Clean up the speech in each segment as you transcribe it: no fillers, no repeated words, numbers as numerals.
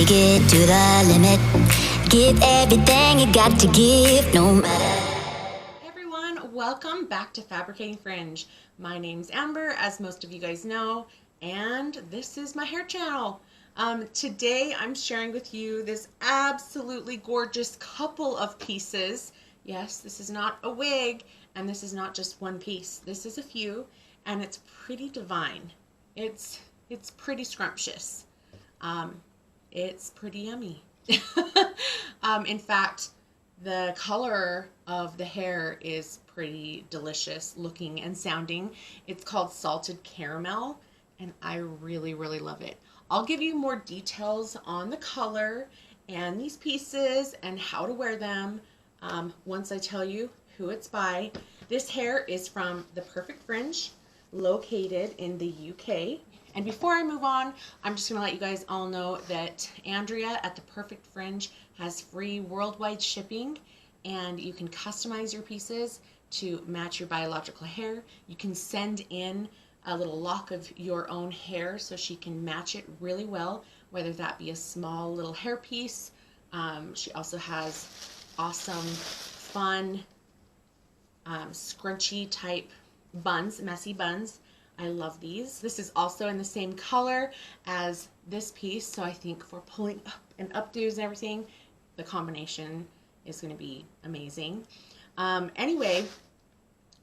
take it to the limit. Give everything you got to give, no matter. Hey everyone, welcome back to Fabricating Fringe. My name's Amber, as most of you guys know, and this is my hair channel. Today I'm sharing with you this absolutely gorgeous couple of pieces. Yes, this is not a wig, and this is not just one piece. This is a few, and it's pretty divine. It's pretty scrumptious. It's pretty yummy. In fact, the color of the hair is pretty delicious looking and sounding. It's called salted caramel, and I really, really love it. I'll give you more details on the color and these pieces and how to wear them once I tell you who it's by. This hair is from the Perfect Fringe, located in the UK. And before I move on, I'm just going to let you guys all know that Andrea at the Perfect Fringe has free worldwide shipping, and you can customize your pieces to match your biological hair. You can send in a little lock of your own hair so she can match it really well, whether that be a small little hair piece. She also has awesome, fun, scrunchy type buns, messy buns. I love these. This is also in the same color as this piece, so I think for pulling up and updos and everything, the combination is going to be amazing. Anyway,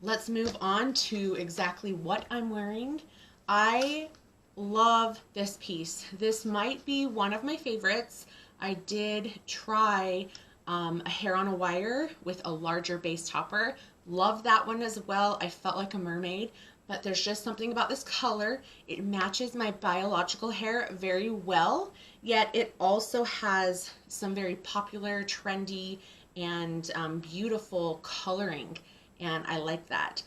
let's move on to exactly what I'm wearing. I love this piece. This might be one of my favorites. I did try a hair on a wire with a larger base topper. Love that one as well. I felt like a mermaid. But there's just something about this color. It matches my biological hair very well, yet it also has some very popular, trendy, and beautiful coloring, and I like that.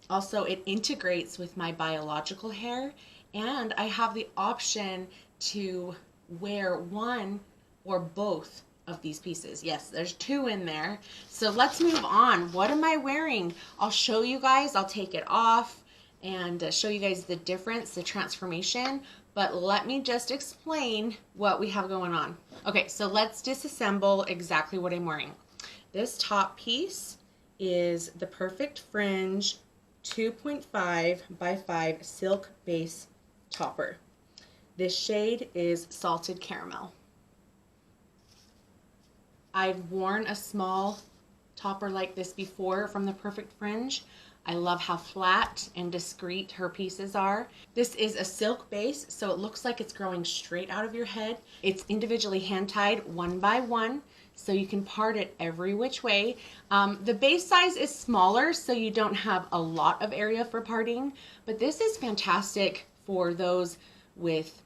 Also, it integrates with my biological hair, and I have the option to wear one or both of these pieces. Yes, there's two in there. So let's move on. What am I wearing? I'll show you guys. I'll take it off and show you guys the difference, the transformation. But let me just explain what we have going on. Okay, so let's disassemble exactly what I'm wearing. This top piece is the Perfect Fringe 2.5 by 5 silk base topper. This shade is Salted Caramel. I've worn a small topper like this before from the Perfect Fringe. I love how flat and discreet her pieces are. This is a silk base, so it looks like it's growing straight out of your head. It's individually hand tied one by one, so you can part it every which way. The base size is smaller, so you don't have a lot of area for parting, but this is fantastic for those with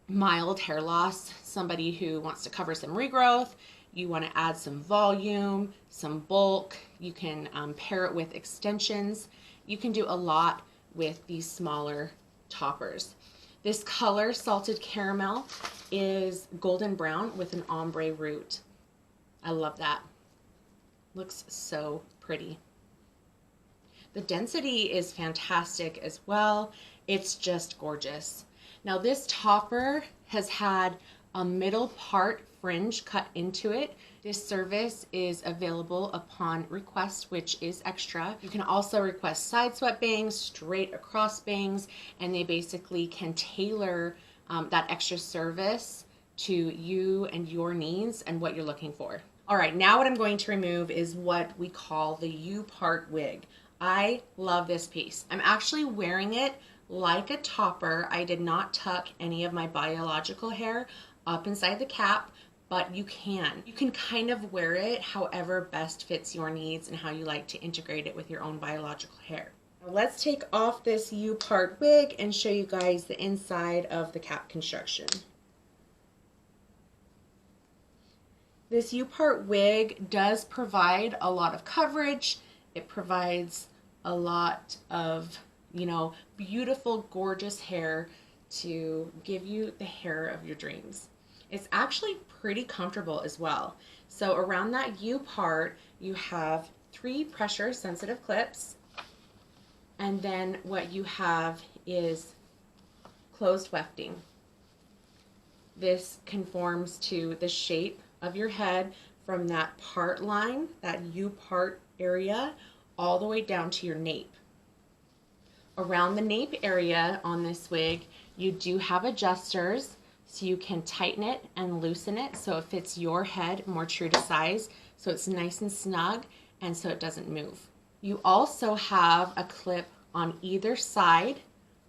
mild hair loss, somebody who wants to cover some regrowth. You want to add some volume, some bulk. You can pair it with extensions. You can do a lot with these smaller toppers. This color, Salted Caramel, is golden brown with an ombre root. I love that. Looks so pretty. The density is fantastic as well. It's just gorgeous. Now this topper has had a middle part fringe cut into it. This service is available upon request, which is extra. You can also request side swept bangs, straight across bangs, and they basically can tailor that extra service to you and your needs and what you're looking for. All right, now what I'm going to remove is what we call the U-Part Wig. I love this piece. I'm actually wearing it like a topper. I did not tuck any of my biological hair up inside the cap, but you can. You can kind of wear it however best fits your needs and how you like to integrate it with your own biological hair. Now let's take off this U-Part wig and show you guys the inside of the cap construction. This U-Part wig does provide a lot of coverage. It provides a lot of, beautiful, gorgeous hair to give you the hair of your dreams. It's actually pretty comfortable as well. So around that U part, you have 3 pressure sensitive clips, and then what you have is closed wefting. This conforms to the shape of your head from that part line, that U-part area, all the way down to your nape. Around the nape area on this wig, you do have adjusters, so you can tighten it and loosen it so it fits your head more true to size, so it's nice and snug and so it doesn't move. You also have a clip on either side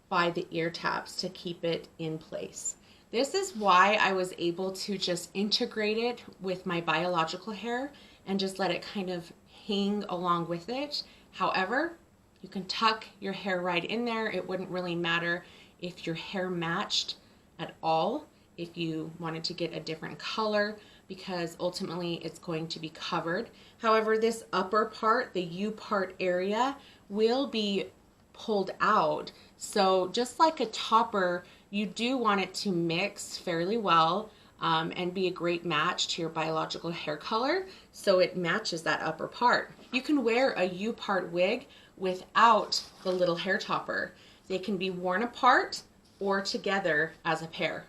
by the ear tabs to keep it in place. This is why I was able to just integrate it with my biological hair and just let it kind of hang along with it. However, you can tuck your hair right in there. It wouldn't really matter if your hair matched at all, if you wanted to get a different color, because ultimately it's going to be covered. However, this upper part, the U-part area, will be pulled out. So just like a topper, you do want it to mix fairly well and be a great match to your biological hair color, so it matches that upper part. You can wear a U-part wig without the little hair topper. They can be worn apart or together as a pair.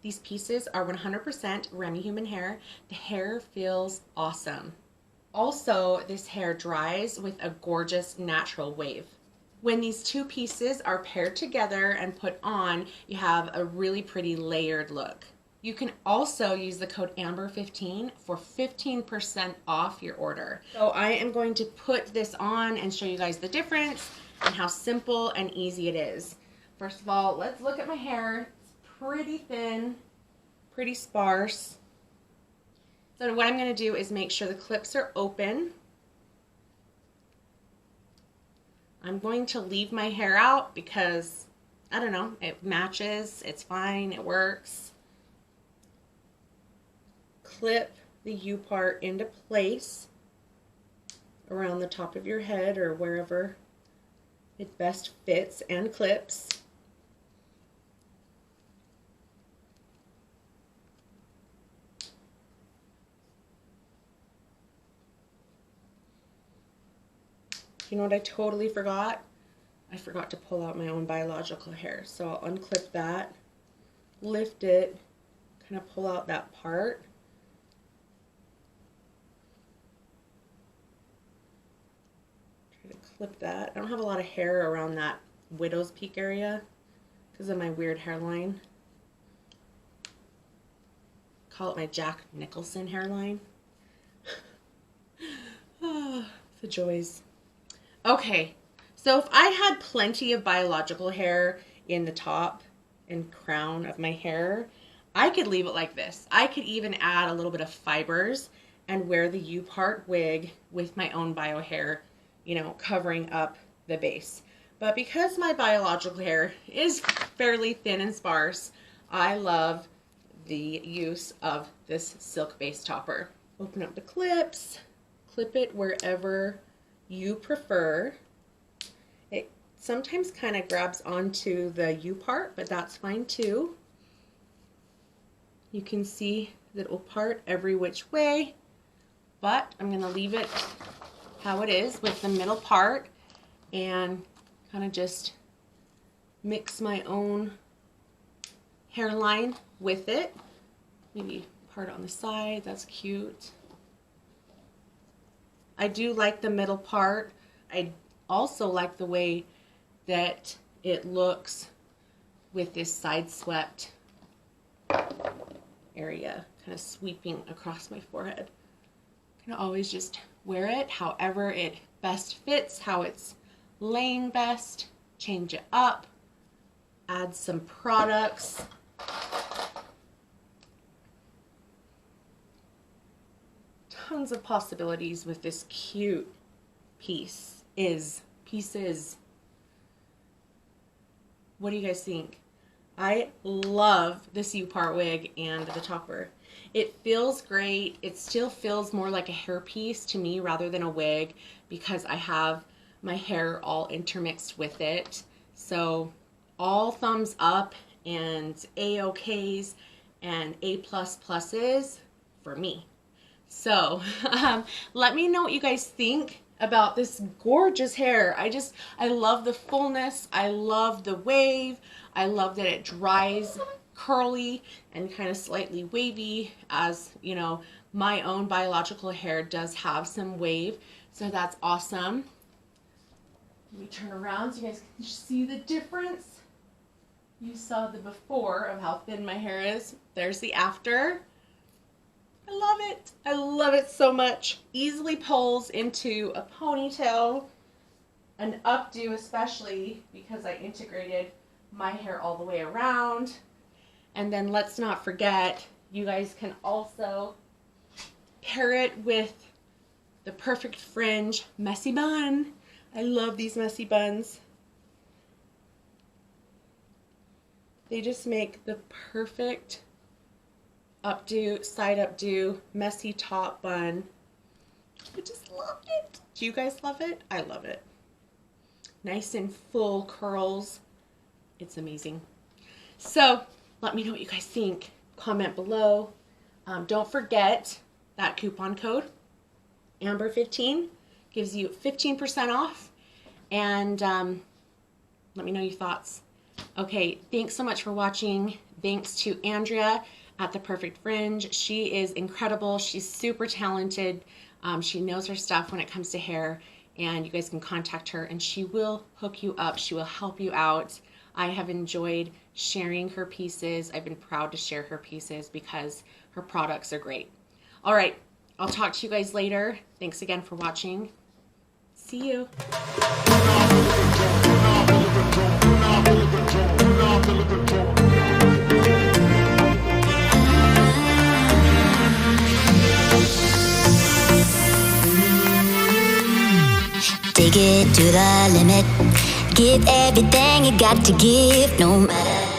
These pieces are 100% Remy Human Hair. The hair feels awesome. Also, this hair dries with a gorgeous natural wave. When these two pieces are paired together and put on, you have a really pretty layered look. You can also use the code AMBER15 for 15% off your order. So I am going to put this on and show you guys the difference and how simple and easy it is. First of all, let's look at my hair. It's pretty thin, pretty sparse. So what I'm going to do is make sure the clips are open. I'm going to leave my hair out because, I don't know, it matches, it's fine, it works. Clip the U-part into place around the top of your head or wherever it best fits and clips. You know what I totally forgot? I forgot to pull out my own biological hair. So I'll unclip that, lift it, kind of pull out that part. Try to clip that. I don't have a lot of hair around that widow's peak area because of my weird hairline. Call it my Jack Nicholson hairline. Oh, the joys. Okay, so if I had plenty of biological hair in the top and crown of my hair, I could leave it like this. I could even add a little bit of fibers and wear the U-part wig with my own bio hair, you know, covering up the base. But because my biological hair is fairly thin and sparse, I love the use of this silk base topper. Open up the clips, clip it wherever you prefer. It sometimes kind of grabs onto the U part, but that's fine too. You can see that it will part every which way, but I'm going to leave it how it is with the middle part and kind of just mix my own hairline with it. Maybe part on the side, that's cute. I do like the middle part. I also like the way that it looks with this side swept area kind of sweeping across my forehead. I can always just wear it however it best fits, how it's laying best, change it up, add some products. Tons of possibilities with this cute pieces. What do you guys think? I love this U-part wig and the topper. It feels great. It still feels more like a hairpiece to me rather than a wig because I have my hair all intermixed with it. So all thumbs up and A-OKs and A++s for me. So let me know what you guys think about this gorgeous hair. I love the fullness. I love the wave. I love that it dries curly and kind of slightly wavy, as you know, my own biological hair does have some wave, so that's awesome. Let me turn around so you guys can see the difference. You saw the before of how thin my hair is. There's the after. I love it. I love it so much. Easily pulls into a ponytail, an updo especially, because I integrated my hair all the way around. And then let's not forget, you guys can also pair it with the Perfect Fringe Messy Bun. I love these messy buns. They just make the perfect updo, side updo, messy top bun. I just love it. Do you guys love it? I love it. Nice and full curls. It's amazing. So let me know what you guys think. Comment below. Don't forget that coupon code, Amber15, gives you 15% off. And let me know your thoughts. Okay, thanks so much for watching. Thanks to Andrea at the Perfect Fringe. She is incredible. She's super talented. She knows her stuff when it comes to hair, and you guys can contact her and she will hook you up. She will help you out. I have enjoyed sharing her pieces. I've been proud to share her pieces because her products are great. All right, I'll talk to you guys later. Thanks again for watching. See you. Take it to the limit. Give everything you got to give, no matter